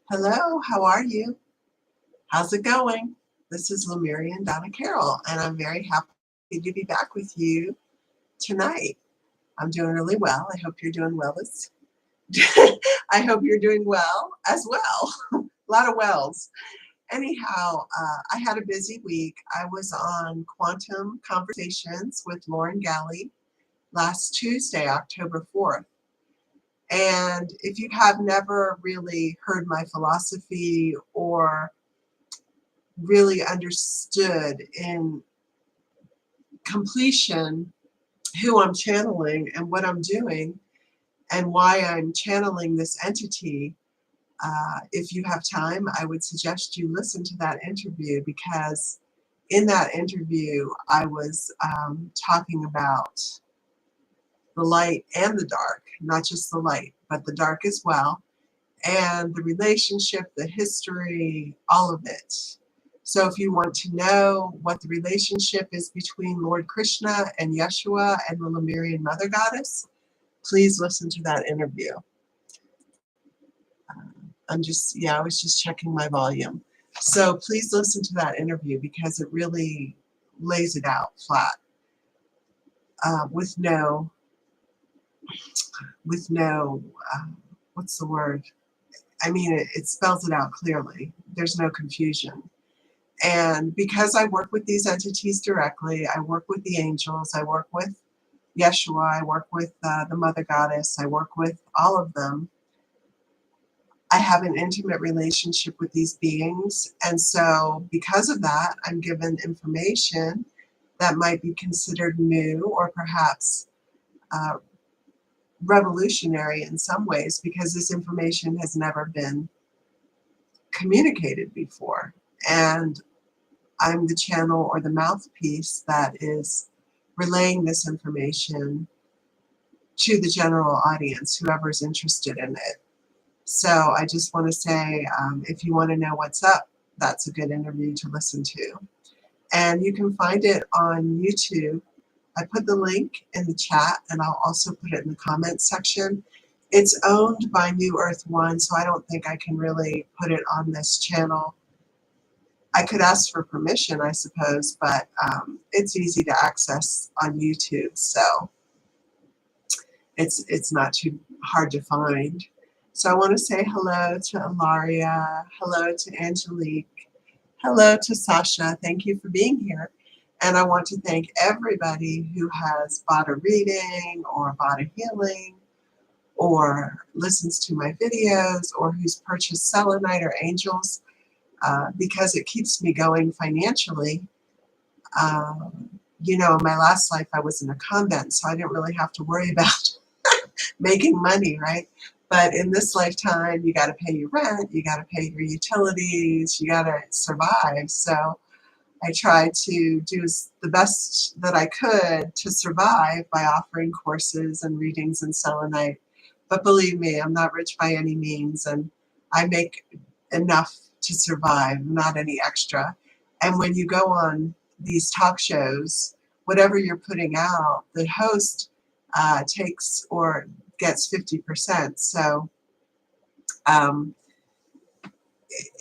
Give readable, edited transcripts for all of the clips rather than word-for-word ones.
Hello, how are you? How's it going? This is Lemurian Donna Carol, and I'm very happy to be back with you tonight. I'm doing really well. I hope you're doing well as I hope you're doing well as well. A lot of wells. Anyhow, I had a busy week. I was on Quantum Conversations with Lauren Galley last Tuesday, October 4th. And if you have never really heard my philosophy or really understood in completion who I'm channeling and what I'm doing and why I'm channeling this entity, if you have time, I would suggest you listen to that interview, because in that interview, I was talking about the light and the dark, not just the light, but the dark as well, and the relationship, the history, all of it. So if you want to know what the relationship is between Lord Krishna and Yeshua and the Lemurian Mother Goddess, please listen to that interview. I was just checking my volume. So please listen to that interview, because it really lays it out flat with no, what's the word? I mean, it spells it out clearly. There's no confusion. And because I work with these entities directly, I work with the angels, I work with Yeshua, I work with the Mother Goddess, I work with all of them. I have an intimate relationship with these beings. And so because of that, I'm given information that might be considered new or perhaps revolutionary in some ways, because this information has never been communicated before. And I'm the channel or the mouthpiece that is relaying this information to the general audience, whoever's interested in it. So I just want to say, if you want to know what's up, that's a good interview to listen to. And you can find it on YouTube. I put the link in the chat, and I'll also put it in the comments section. It's owned by New Earth One, so I don't think I can really put it on this channel. I could ask for permission, I suppose, but it's easy to access on YouTube, so it's not too hard to find. So I want to say hello to Ilaria, hello to Angelique, hello to Sasha. Thank you for being here. And I want to thank everybody who has bought a reading or bought a healing or listens to my videos or who's purchased selenite or angels, because it keeps me going financially. In my last life, I was in a convent, so I didn't really have to worry about making money, right? But in this lifetime, you got to pay your rent, you got to pay your utilities, you got to survive. So I tried to do the best that I could to survive by offering courses and readings and selenite. But believe me, I'm not rich by any means, and I make enough to survive, not any extra. And when you go on these talk shows, whatever you're putting out, the host takes or gets 50%. So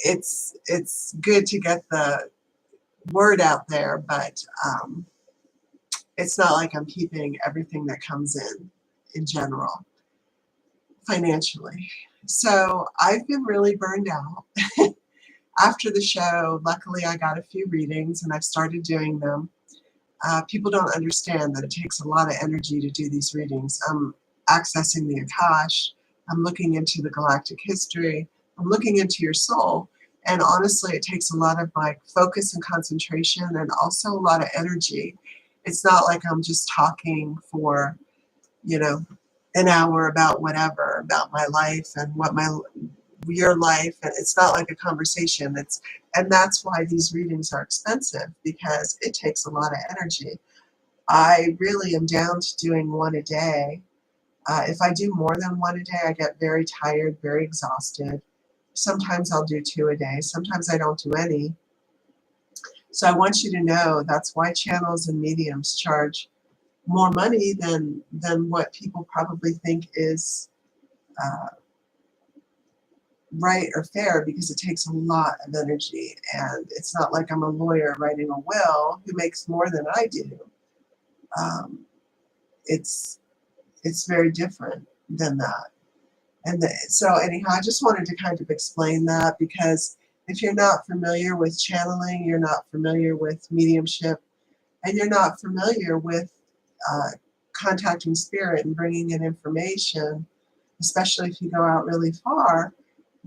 it's good to get the word out there, but it's not like I'm keeping everything that comes in general financially. So I've been really burned out. After the show, luckily I got a few readings and I've started doing them. People don't understand that it takes a lot of energy to do these readings. I'm accessing the Akash, I'm looking into the galactic history, I'm looking into your soul, and honestly it takes a lot of focus and concentration, and also a lot of energy. It's not like I'm just talking for an hour about whatever, about my life and your life, and it's not like a conversation. And that's why these readings are expensive, because it takes a lot of energy. I really am down to doing one a day. If I do more than one a day, I get very tired, very exhausted. Sometimes I'll do 2 a day. Sometimes I don't do any. So I want you to know that's why channels and mediums charge more money than what people probably think is right or fair because it takes a lot of energy, and it's not like I'm a lawyer writing a will who makes more than I do. Um, it's very different than that. And so anyhow, I just wanted to kind of explain that, because if you're not familiar with channeling, you're not familiar with mediumship, and you're not familiar with uh, contacting spirit and bringing in information, especially if you go out really far,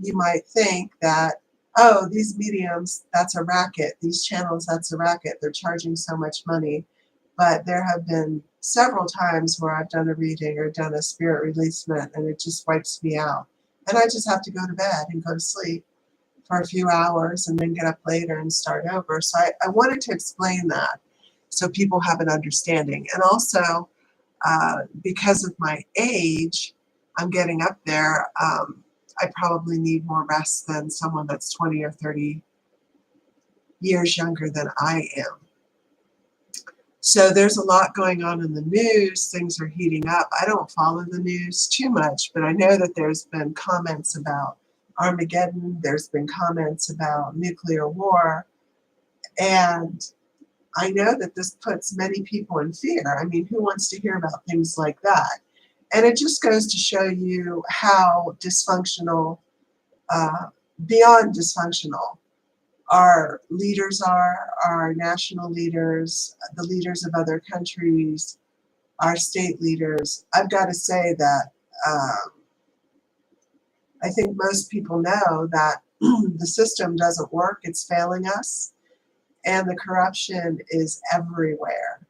you might think that, oh, these mediums, that's a racket. These channels, that's a racket. They're charging so much money. But there have been several times where I've done a reading or done a spirit releasement, and it just wipes me out. And I just have to go to bed and go to sleep for a few hours and then get up later and start over. So I wanted to explain that so people have an understanding. And also, because of my age, I'm getting up there. I probably need more rest than someone that's 20 or 30 years younger than I am. So there's a lot going on in the news. Things are heating up. I don't follow the news too much, but I know that there's been comments about Armageddon. There's been comments about nuclear war. And I know that this puts many people in fear. I mean, who wants to hear about things like that? And it just goes to show you how dysfunctional, beyond dysfunctional, our leaders are, our national leaders, the leaders of other countries, our state leaders. I've got to say that I think most people know that the system doesn't work, it's failing us, and the corruption is everywhere.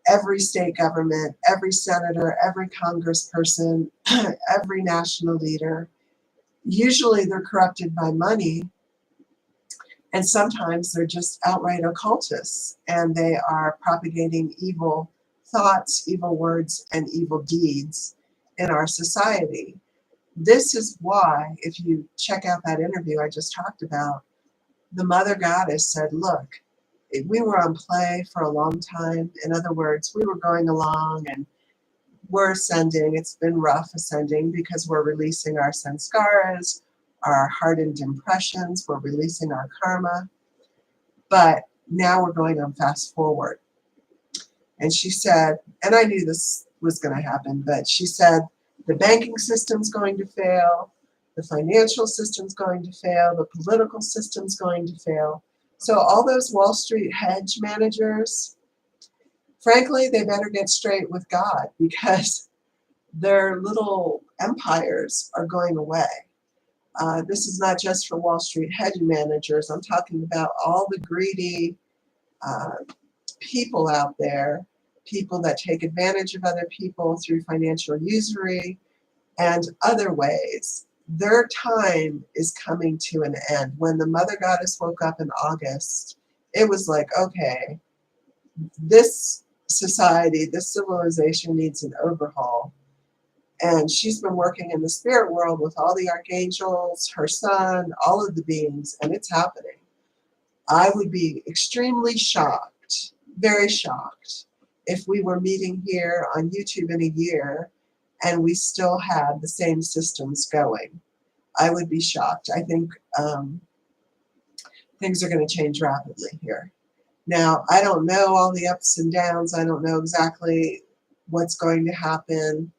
Every state government, every senator, every congressperson, every national leader, usually they're corrupted by money. And sometimes they're just outright occultists, and they are propagating evil thoughts, evil words, and evil deeds in our society. This is why, if you check out that interview I just talked about, the Mother Goddess said, look, we were on play for a long time. In other words, we were going along and we're ascending. It's been rough ascending because we're releasing our sanskaras, our hardened impressions, we're releasing our karma, but now we're going on fast forward. And she said, and I knew this was going to happen, but she said, the banking system's going to fail, the financial system's going to fail, the political system's going to fail. So all those Wall Street hedge managers, frankly, they better get straight with God, because their little empires are going away. This is not just for Wall Street hedge managers. I'm talking about all the greedy people out there, people that take advantage of other people through financial usury and other ways. Their time is coming to an end. When the Mother Goddess woke up in August, it was like, okay, this society, this civilization needs an overhaul. And she's been working in the spirit world with all the archangels, her son, all of the beings, and it's happening. I would be extremely shocked, very shocked, if we were meeting here on YouTube in a year and we still had the same systems going. I would be shocked. I think things are going to change rapidly here. Now, I don't know all the ups and downs. I don't know exactly what's going to happen.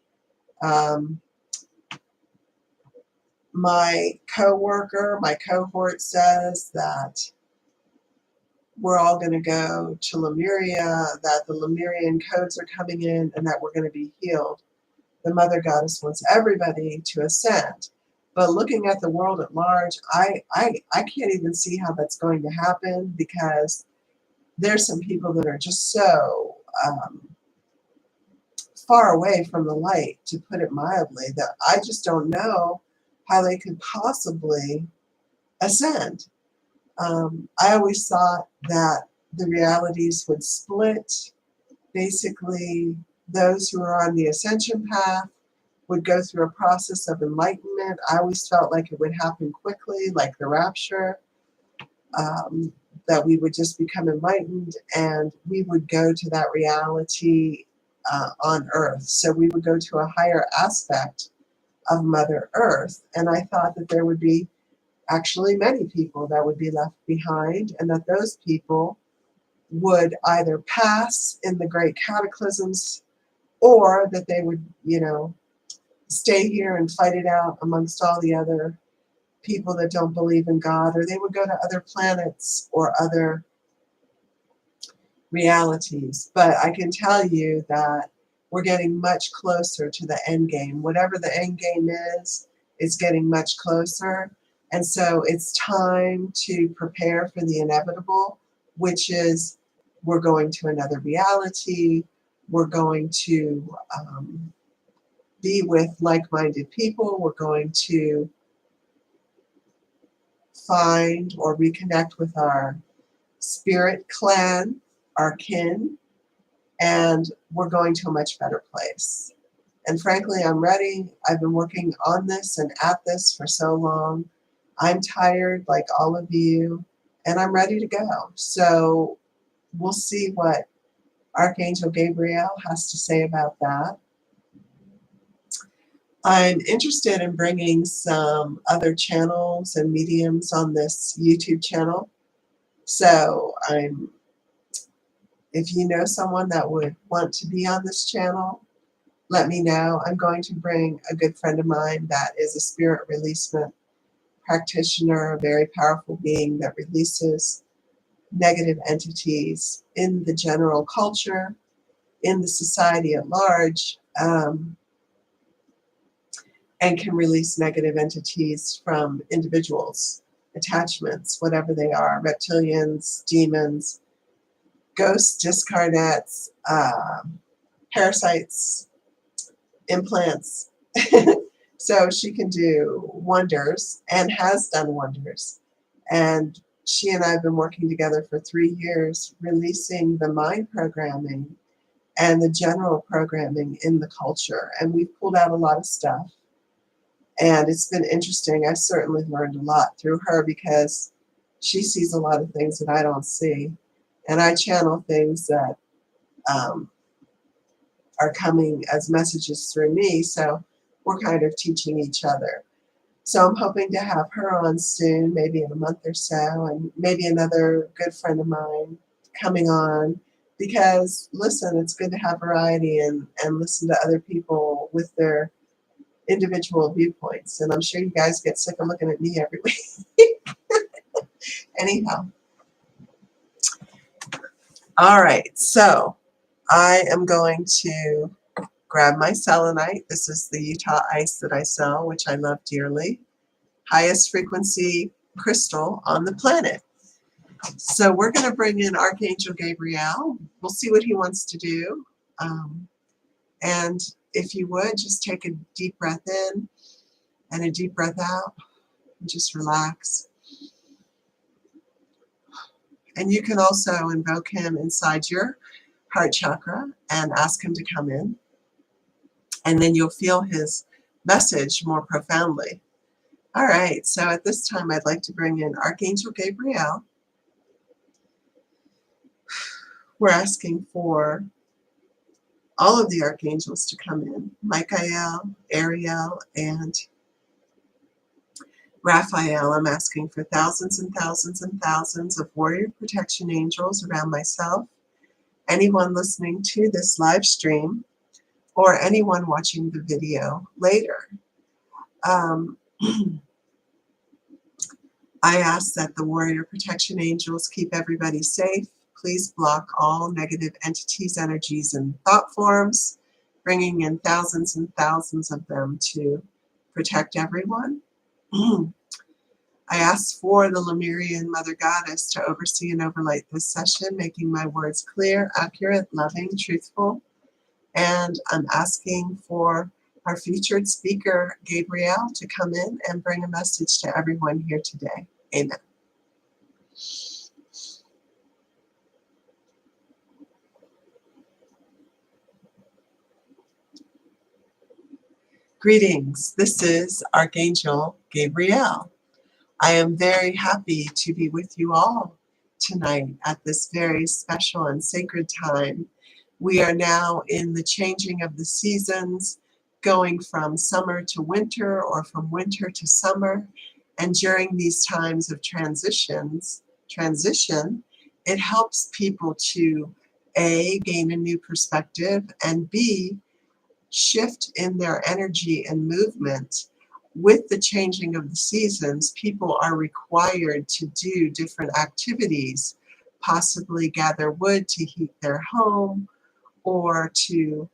My coworker, my cohort says that we're all going to go to Lemuria, that the Lemurian codes are coming in, and that we're going to be healed. The Mother Goddess wants everybody to ascend. But looking at the world at large, I can't even see how that's going to happen, because there's some people that are just so far away from the light, to put it mildly, that I just don't know how they could possibly ascend. I always thought that the realities would split. Basically, those who are on the ascension path would go through a process of enlightenment. I always felt like it would happen quickly, like the rapture, that we would just become enlightened and we would go to that reality on earth. So we would go to a higher aspect of Mother Earth. And I thought that there would be actually many people that would be left behind, and that those people would either pass in the great cataclysms, or that they would, stay here and fight it out amongst all the other people that don't believe in God, or they would go to other planets or other realities. But I can tell you that we're getting much closer to the end game. Whatever the end game is, it's getting much closer. And so it's time to prepare for the inevitable, which is we're going to another reality. We're going to be with like-minded people. We're going to find or reconnect with our spirit clan, our kin, and we're going to a much better place. And frankly, I'm ready. I've been working on this and at this for so long. I'm tired, like all of you, and I'm ready to go. So we'll see what Archangel Gabriel has to say about that. I'm interested in bringing some other channels and mediums on this YouTube channel. So if you know someone that would want to be on this channel, let me know. I'm going to bring a good friend of mine that is a spirit releasement practitioner, a very powerful being that releases negative entities in the general culture, in the society at large, and can release negative entities from individuals, attachments, whatever they are, reptilians, demons, ghosts, discarnates, parasites, implants. So she can do wonders and has done wonders. And she and I have been working together for 3 years, releasing the mind programming and the general programming in the culture. And we've pulled out a lot of stuff. And it's been interesting. I certainly learned a lot through her because she sees a lot of things that I don't see. And I channel things that are coming as messages through me. So we're kind of teaching each other. So I'm hoping to have her on soon, maybe in a month or so, and maybe another good friend of mine coming on. Because, listen, it's good to have variety and listen to other people with their individual viewpoints. And I'm sure you guys get sick of looking at me every week. Anyhow. All right, so I am going to grab my selenite. This is the Utah ice that I sell, which I love dearly. Highest frequency crystal on the planet. So we're going to bring in Archangel Gabriel. We'll see what he wants to do. And if you would, just take a deep breath in and a deep breath out. And just relax. And you can also invoke him inside your heart chakra and ask him to come in. And then you'll feel his message more profoundly. All right, so at this time, I'd like to bring in Archangel Gabriel. We're asking for all of the archangels to come in. Michael, Ariel, and Raphael. I'm asking for thousands and thousands and thousands of warrior protection angels around myself, anyone listening to this live stream, or anyone watching the video later. I ask that the warrior protection angels keep everybody safe. Please block all negative entities, energies, and thought forms, bringing in thousands and thousands of them to protect everyone. I ask for the Lemurian Mother Goddess to oversee and overlight this session, making my words clear, accurate, loving, truthful. And I'm asking for our featured speaker, Gabriel, to come in and bring a message to everyone here today. Amen. Greetings. This is Archangel Gabriel. I am very happy to be with you all tonight at this very special and sacred time. We are now in the changing of the seasons, going from summer to winter or from winter to summer. And during these times of transition, it helps people to A, gain a new perspective, and B, shift in their energy and movement. With the changing of the seasons, people are required to do different activities, possibly gather wood to heat their home, or to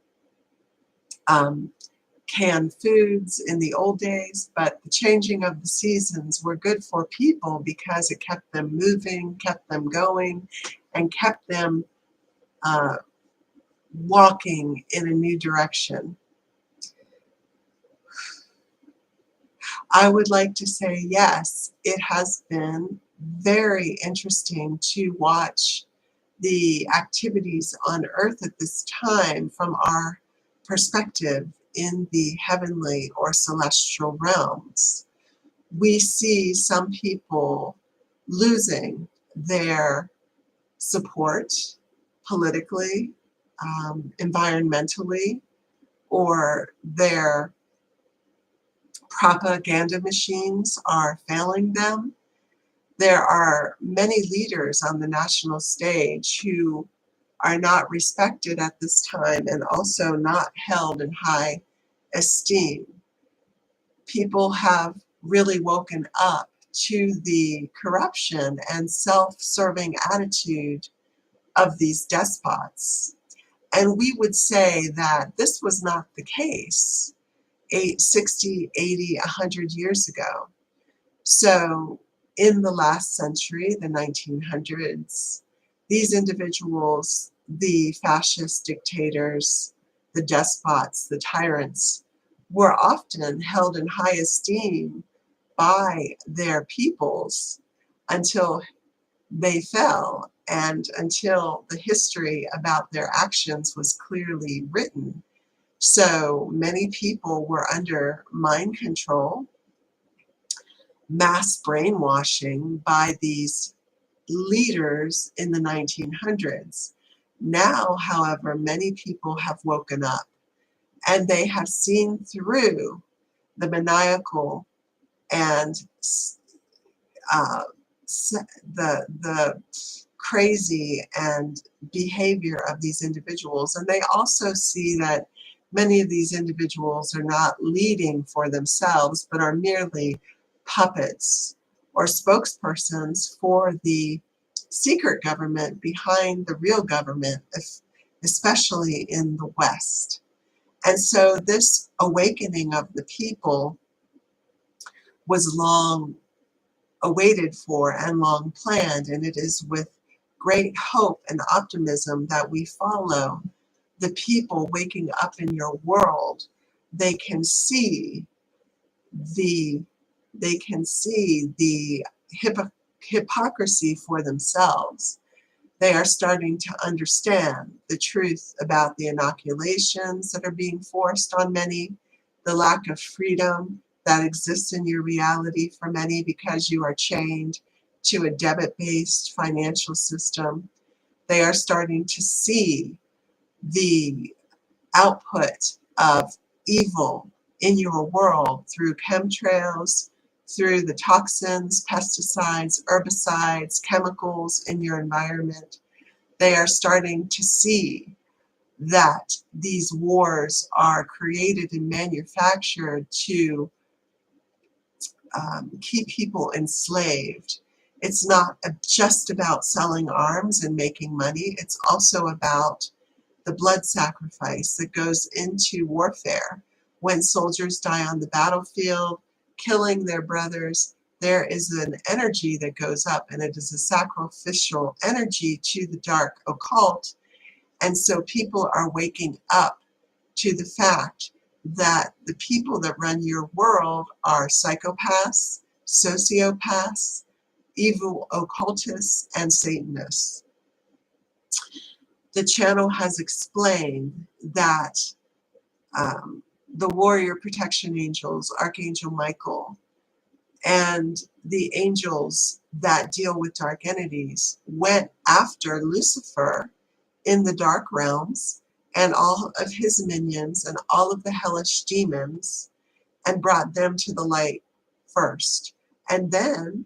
can foods in the old days. But the changing of the seasons were good for people because it kept them moving, kept them going, and kept them walking in a new direction. I would like to say, yes, it has been very interesting to watch the activities on Earth at this time from our perspective in the heavenly or celestial realms. We see some people losing their support politically, environmentally, or their propaganda machines are failing them. There are many leaders on the national stage who are not respected at this time and also not held in high esteem. People have really woken up to the corruption and self-serving attitude of these despots. And we would say that this was not the case 60, 80, 100 years ago. So in the last century, the 1900s, these individuals, the fascist dictators, the despots, the tyrants, were often held in high esteem by their peoples until they fell and until the history about their actions was clearly written. So many people were under mind control, mass brainwashing by these leaders in the 1900s. Now, however, many people have woken up and they have seen through the maniacal and the crazy and behavior of these individuals. And they also see that many of these individuals are not leading for themselves, but are merely puppets or spokespersons for the secret government behind the real government, especially in the West. And so this awakening of the people was long awaited for and long planned, and it is with great hope and optimism that we follow the people waking up in your world. They can see the hypocrisy for themselves. They are starting to understand the truth about the inoculations that are being forced on many, the lack of freedom that exists in your reality for many because you are chained to a debit-based financial system. They are starting to see the output of evil in your world through chemtrails, through the toxins, pesticides, herbicides, chemicals in your environment. They are starting to see that these wars are created and manufactured to keep people enslaved. It's not just about selling arms and making money. It's also about the blood sacrifice that goes into warfare. When soldiers die on the battlefield, killing their brothers, there is an energy that goes up, and it is a sacrificial energy to the dark occult. And so people are waking up to the fact that the people that run your world are psychopaths, sociopaths, evil occultists, and Satanists. The channel has explained that the warrior protection angels, Archangel Michael, and the angels that deal with dark entities went after Lucifer in the dark realms and all of his minions and all of the hellish demons and brought them to the light first. And then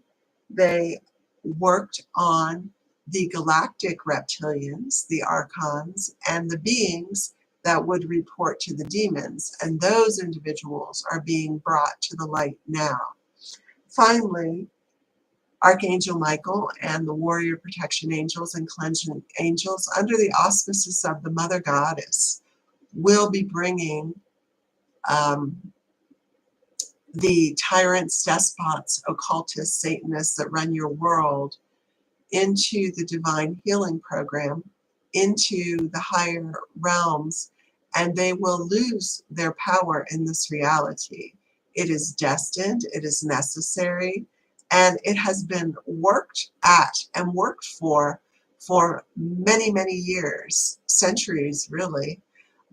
they worked on the galactic reptilians, the archons, and the beings that would report to the demons. And those individuals are being brought to the light now. Finally, Archangel Michael and the warrior protection angels and cleansing angels, under the auspices of the Mother Goddess, will be bringing the tyrants, despots, occultists, Satanists that run your world into the divine healing program, into the higher realms, and they will lose their power in this reality. It is destined, it is necessary, and it has been worked at and worked for many, many years, centuries really.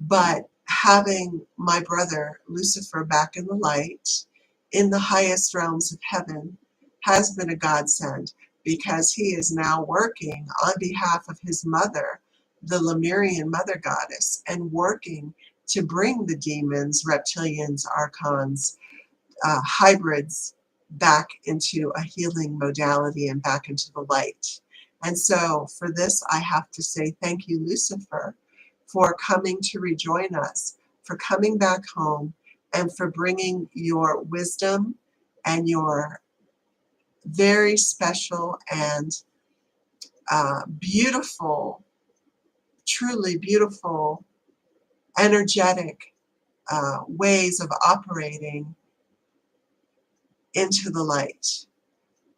But having my brother Lucifer back in the light, in the highest realms of heaven, has been a godsend, because he is now working on behalf of his mother, the Lemurian Mother Goddess, and working to bring the demons, reptilians, archons, hybrids back into a healing modality and back into the light. And so for this, I have to say thank you, Lucifer, for coming to rejoin us, for coming back home, and for bringing your wisdom and your very special and beautiful, truly beautiful, energetic ways of operating into the light.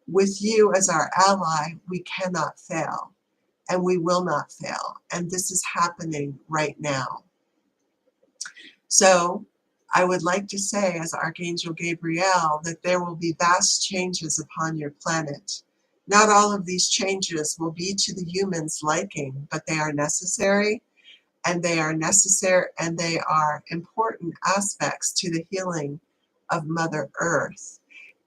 With you as our ally, we cannot fail, and we will not fail. And this is happening right now. So I would like to say, as Archangel Gabriel, that there will be vast changes upon your planet. Not all of these changes will be to the humans' liking, but they are necessary, and they are important aspects to the healing of Mother Earth.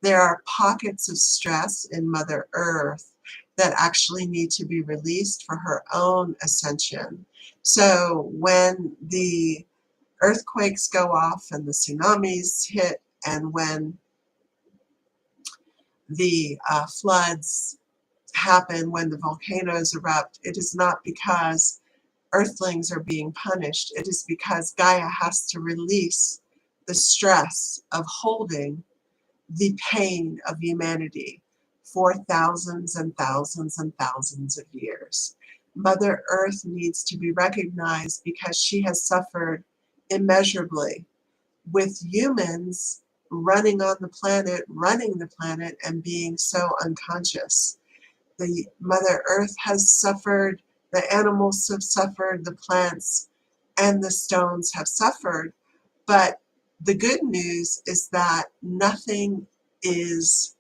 There are pockets of stress in Mother Earth that actually need to be released for her own ascension. So when the earthquakes go off and the tsunamis hit, and when the floods happen, when the volcanoes erupt, it is not because earthlings are being punished. It is because Gaia has to release the stress of holding the pain of humanity for thousands and thousands and thousands of years. Mother Earth needs to be recognized because she has suffered immeasurably with humans running on the planet, running the planet, and being so unconscious. The Mother Earth has suffered, the animals have suffered, the plants and the stones have suffered, but the good news is that nothing is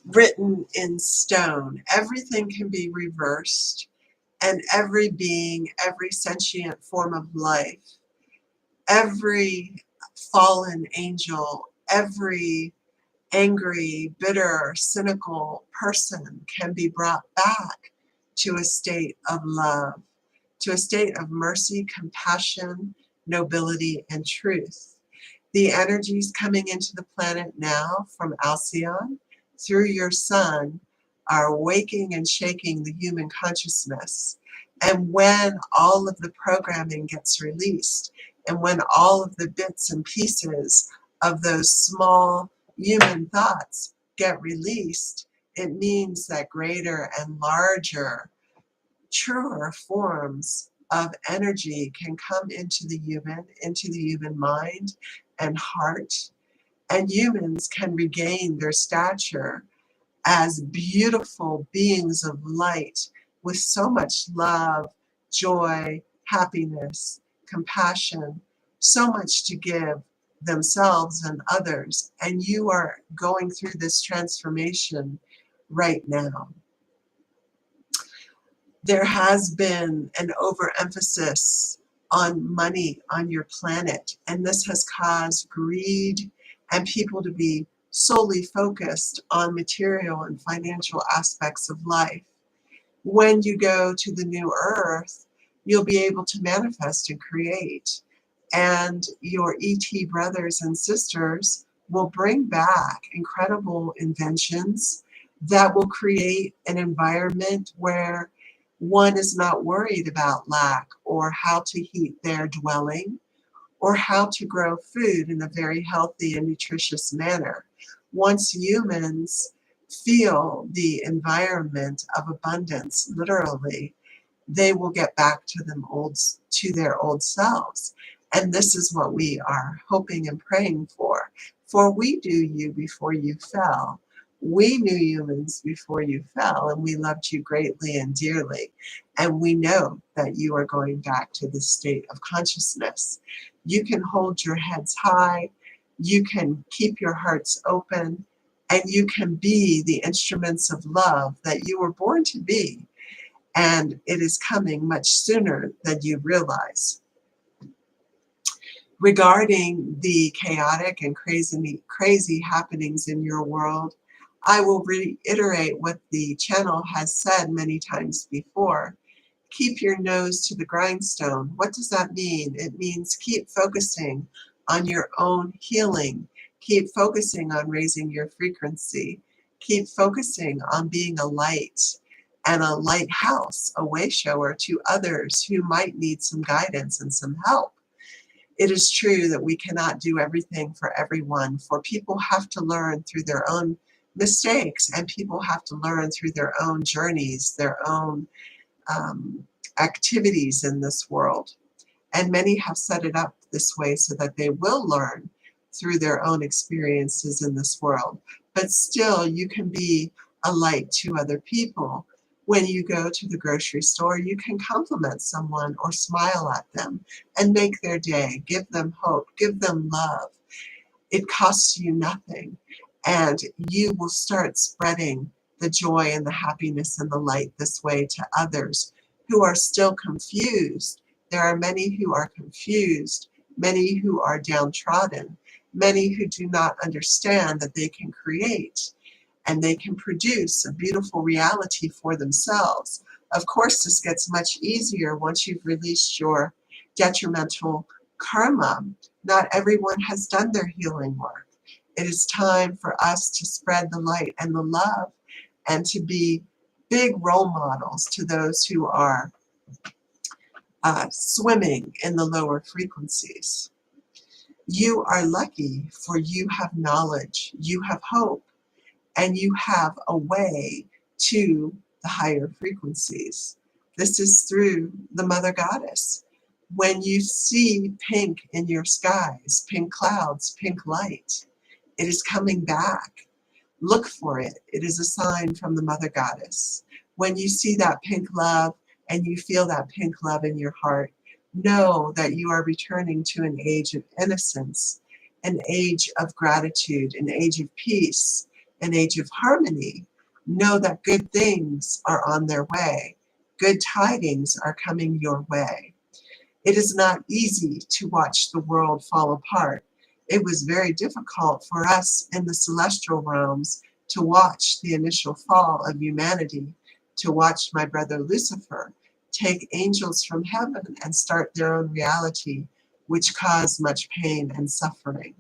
written in stone. Everything can be reversed, and every being, every sentient form of life, every fallen angel, every angry, bitter, cynical person can be brought back to a state of love, to a state of mercy, compassion, nobility, and truth. The energies coming into the planet now from Alcyon through your sun are waking and shaking the human consciousness. And when all of the programming gets released, and when all of the bits and pieces of those small human thoughts get released, it means that greater and larger, truer forms of energy can come into the human mind and heart, and humans can regain their stature as beautiful beings of light with so much love, joy, happiness, compassion, so much to give themselves and others. And you are going through this transformation right now. There has been an overemphasis on money on your planet, and this has caused greed and people to be solely focused on material and financial aspects of life. When you go to the new earth, you'll be able to manifest and create. And your ET brothers and sisters will bring back incredible inventions that will create an environment where one is not worried about lack or how to heat their dwelling or how to grow food in a very healthy and nutritious manner. Once humans feel the environment of abundance, literally, they will get back to their old selves. And this is what we are hoping and praying for. For we knew you before you fell. We knew humans before you fell, and we loved you greatly and dearly. And we know that you are going back to the state of consciousness. You can hold your heads high, you can keep your hearts open, and you can be the instruments of love that you were born to be. And it is coming much sooner than you realize. Regarding the chaotic and crazy happenings in your world, I will reiterate what the channel has said many times before. Keep your nose to the grindstone. What does that mean? It means keep focusing on your own healing. Keep focusing on raising your frequency. Keep focusing on being a light and a lighthouse, a way shower to others who might need some guidance and some help. It is true that we cannot do everything for everyone, for people have to learn through their own mistakes, and people have to learn through their own journeys, their own activities in this world. And many have set it up this way so that they will learn through their own experiences in this world. But still, you can be a light to other people. When you go to the grocery store, you can compliment someone or smile at them and make their day, give them hope, give them love. It costs you nothing, and you will start spreading the joy and the happiness and the light this way to others who are still confused. There are many who are confused, many who are downtrodden, many who do not understand that they can create and they can produce a beautiful reality for themselves. Of course, this gets much easier once you've released your detrimental karma. Not everyone has done their healing work. It is time for us to spread the light and the love and to be big role models to those who are swimming in the lower frequencies. You are lucky, for you have knowledge, you have hope, and you have a way to the higher frequencies. This is through the Mother Goddess. When you see pink in your skies, pink clouds, pink light, it is coming back. Look for it. It is a sign from the Mother Goddess. When you see that pink love and you feel that pink love in your heart, know that you are returning to an age of innocence, an age of gratitude, an age of peace, an age of harmony. Know that good things are on their way. Good tidings are coming your way. It is not easy to watch the world fall apart. It was very difficult for us in the celestial realms to watch the initial fall of humanity, to watch my brother Lucifer take angels from heaven and start their own reality, which caused much pain and suffering.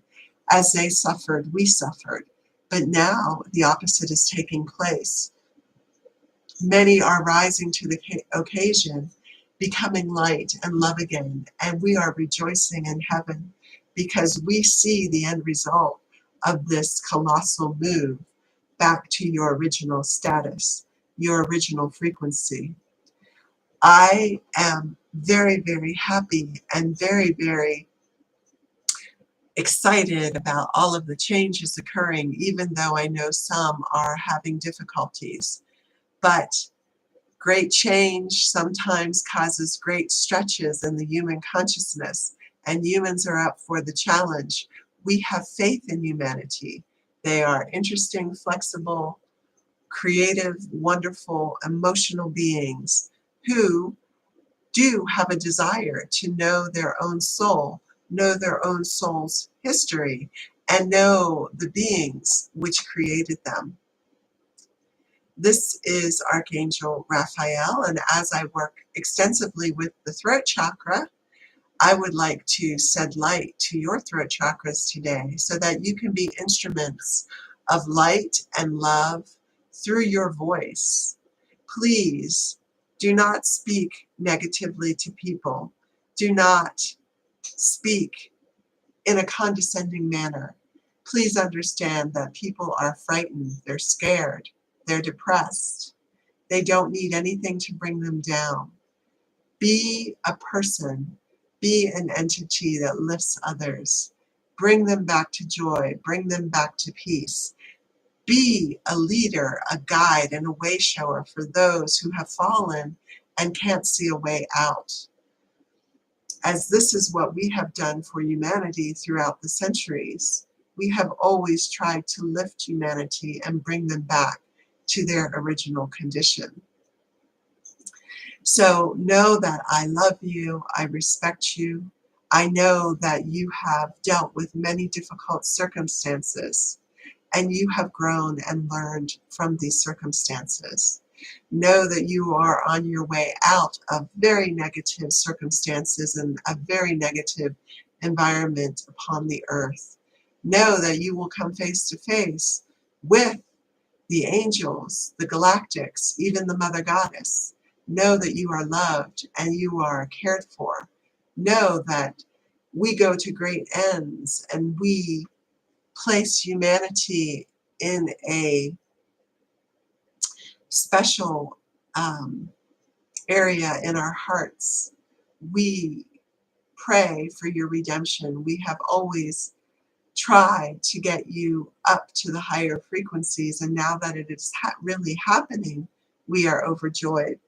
As they suffered, we suffered. But now the opposite is taking place. Many are rising to the occasion, becoming light and love again, and we are rejoicing in heaven because we see the end result of this colossal move back to your original status, your original frequency. I am very, very happy and very, very excited about all of the changes occurring, even though I know some are having difficulties. But great change sometimes causes great stretches in the human consciousness, and humans are up for the challenge. We have faith in humanity. They are interesting, flexible, creative, wonderful, emotional beings who do have a desire to know their own soul, know their own soul's history, and know the beings which created them. This is Archangel Raphael, and as I work extensively with the throat chakra, I would like to send light to your throat chakras today so that you can be instruments of light and love through your voice. Please do not speak negatively to people. Do not speak in a condescending manner. Please understand that people are frightened, they're scared, they're depressed. They don't need anything to bring them down. Be a person, be an entity that lifts others. Bring them back to joy, bring them back to peace. Be a leader, a guide, and a way shower for those who have fallen and can't see a way out. As this is what we have done for humanity throughout the centuries, we have always tried to lift humanity and bring them back to their original condition. So know that I love you, I respect you. I know that you have dealt with many difficult circumstances, and you have grown and learned from these circumstances. Know that you are on your way out of very negative circumstances and a very negative environment upon the earth. Know that you will come face to face with the angels, the galactics, even the Mother Goddess. Know that you are loved and you are cared for. Know that we go to great ends and we place humanity in a special area in our hearts. We pray for your redemption. We have always tried to get you up to the higher frequencies, and now that it is really happening, we are overjoyed.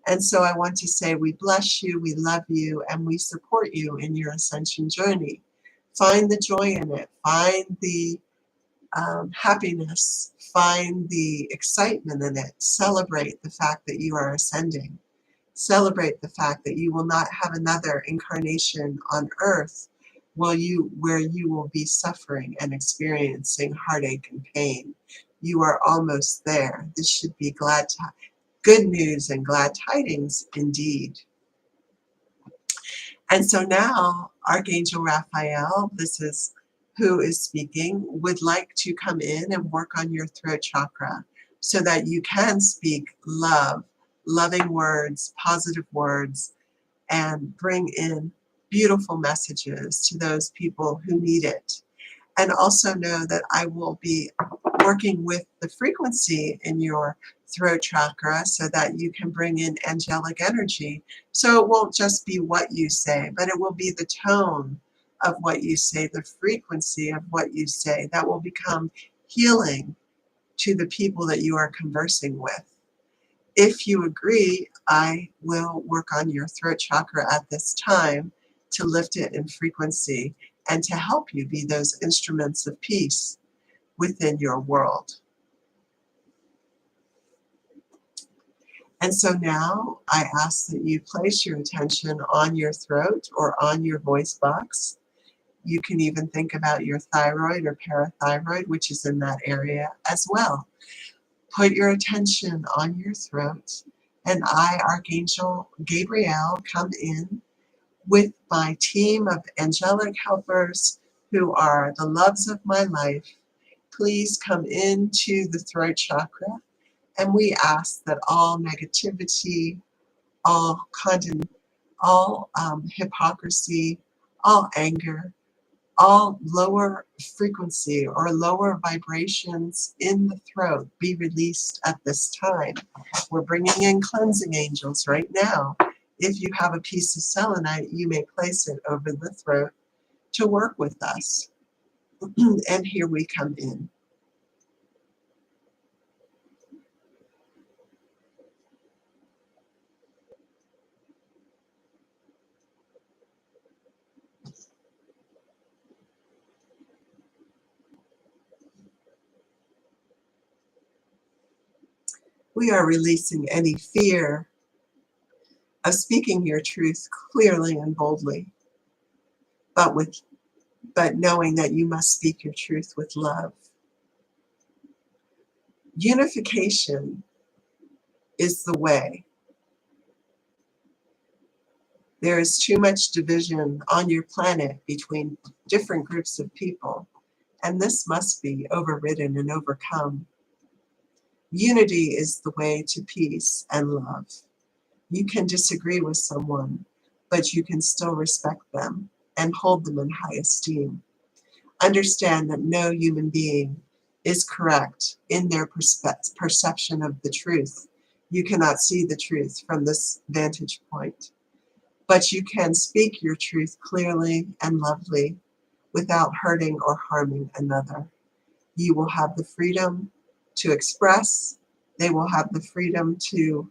And so I want to say we bless you, we love you, and we support you in your ascension journey. Find the joy in it. Find the happiness. Find the excitement in it. Celebrate the fact that you are ascending. Celebrate the fact that you will not have another incarnation on earth where you will be suffering and experiencing heartache and pain. You are almost there. This should be good news and glad tidings indeed. And so now, Archangel Raphael, this is who is speaking, would like to come in and work on your throat chakra so that you can speak love, loving words, positive words, and bring in beautiful messages to those people who need it. And also know that I will be working with the frequency in your throat chakra so that you can bring in angelic energy. So it won't just be what you say, but it will be the tone of what you say, the frequency of what you say that will become healing to the people that you are conversing with. If you agree, I will work on your throat chakra at this time to lift it in frequency and to help you be those instruments of peace within your world. And so now I ask that you place your attention on your throat or on your voice box. You can even think about your thyroid or parathyroid, which is in that area as well. Put your attention on your throat, and I, Archangel Gabriel, come in with my team of angelic helpers who are the loves of my life. Please come into the throat chakra, and we ask that all negativity, all hypocrisy, all anger, all lower frequency or lower vibrations in the throat be released at this time. We're bringing in cleansing angels right now. If you have a piece of selenite, you may place it over the throat to work with us. And here we come in. We are releasing any fear of speaking your truth clearly and boldly, but knowing that you must speak your truth with love. Unification is the way. There is too much division on your planet between different groups of people, and this must be overridden and overcome. Unity is the way to peace and love. You can disagree with someone, but you can still respect them and hold them in high esteem. Understand that no human being is correct in their perception of the truth. You cannot see the truth from this vantage point, but you can speak your truth clearly and lovely without hurting or harming another. You will have the freedom to express, they will have the freedom to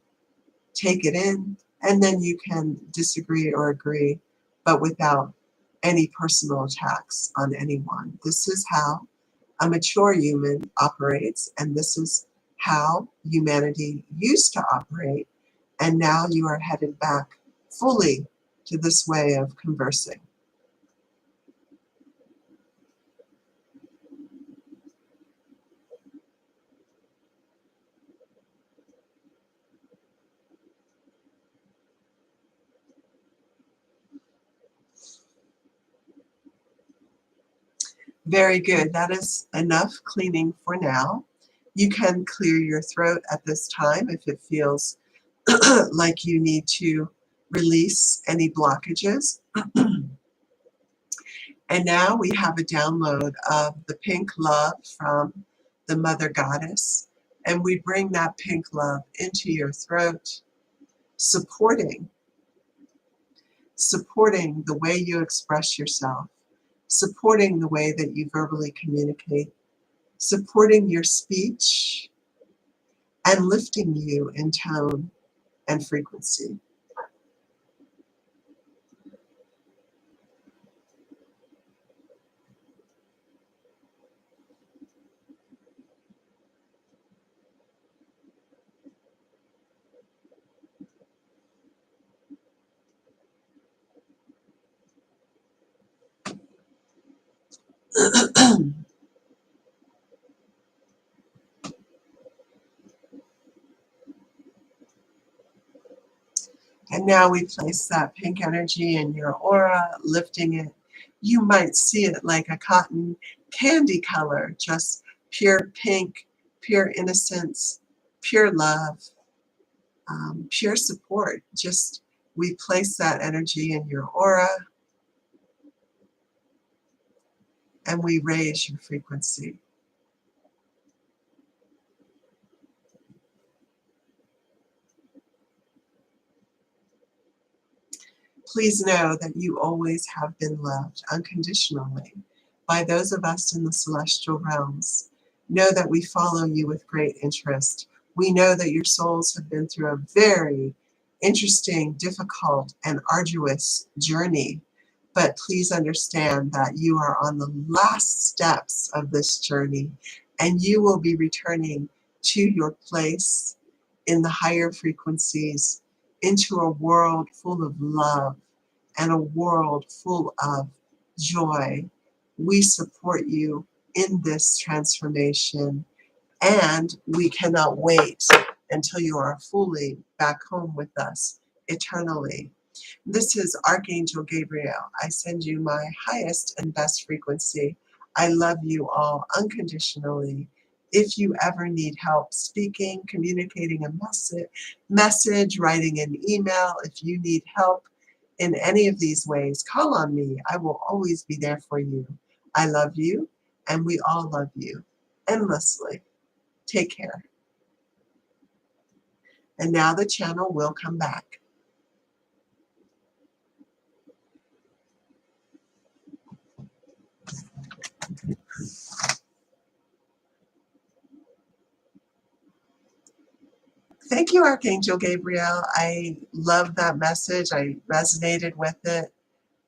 take it in, and then you can disagree or agree, but without any personal attacks on anyone. This is how a mature human operates, and this is how humanity used to operate, and now you are headed back fully to this way of conversing. Very good. That is enough cleaning for now. You can clear your throat at this time if it feels like you need to release any blockages. And now we have a download of the pink love from the Mother Goddess. And we bring that pink love into your throat, supporting the way you express yourself, supporting the way that you verbally communicate, supporting your speech, and lifting you in tone and frequency. And now we place that pink energy in your aura, lifting it. You might see it like a cotton candy color, just pure pink, pure innocence, pure love, pure support. Just we place that energy in your aura and we raise your frequency. Please know that you always have been loved unconditionally by those of us in the celestial realms. Know that we follow you with great interest. We know that your souls have been through a very interesting, difficult, and arduous journey. But please understand that you are on the last steps of this journey, and you will be returning to your place in the higher frequencies, into a world full of love and a world full of joy. We support you in this transformation, and we cannot wait until you are fully back home with us eternally. This is Archangel Gabriel. I send you my highest and best frequency. I love you all unconditionally. If you ever need help speaking, communicating a message, writing an email, if you need help in any of these ways, call on me. I will always be there for you. I love you, and we all love you endlessly. Take care. And now the channel will come back. Thank you, Archangel Gabriel. I love that message. I resonated with it.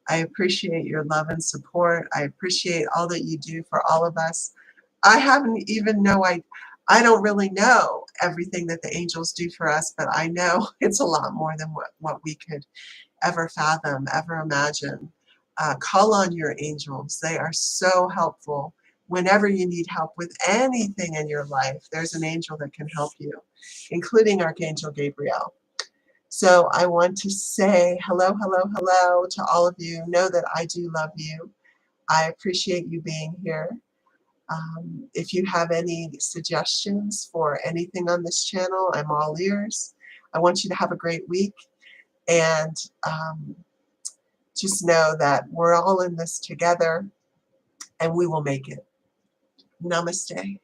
I appreciate your love and support. I appreciate all that you do for all of us. I haven't even I don't really know everything that the angels do for us, but I know it's a lot more than what we could ever fathom, ever imagine. Call on your angels. They are so helpful. whenever you need help with anything in your life, there's an angel that can help you, including Archangel Gabriel. So I want to say hello, hello, hello to all of you. Know that I do love you. I appreciate you being here. If you have any suggestions for anything on this channel, I'm all ears. I want you to have a great week, and just know that we're all in this together, and we will make it. Namaste.